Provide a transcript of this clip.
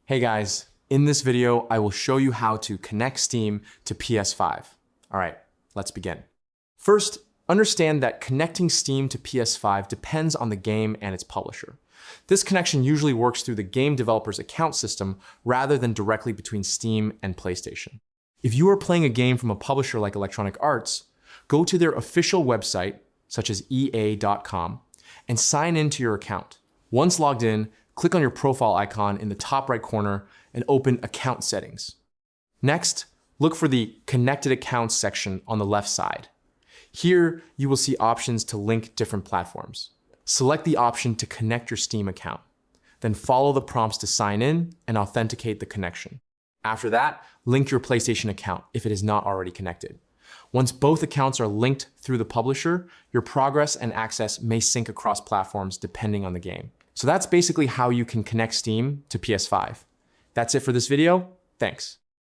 Hey guys, in this video, I will show you how to connect Steam to PS5. All right, let's begin. First, understand that connecting Steam to PS5 depends on the game and its publisher. This connection usually works through the game developer's account system rather than directly between Steam and PlayStation. If you are playing a game from a publisher like Electronic Arts, go to their official website, such as ea.com, and sign into your account. Once logged in, click on your profile icon in the top right corner and open Account Settings. Next, look for the Connected Accounts section on the left side. Here, you will see options to link different platforms. Select the option to connect your Steam account. Then follow the prompts to sign in and authenticate the connection. After that, link your PlayStation account if it is not already connected. Once both accounts are linked through the publisher, your progress and access may sync across platforms depending on the game. So that's basically how you can connect Steam to PS5. That's it for this video. Thanks.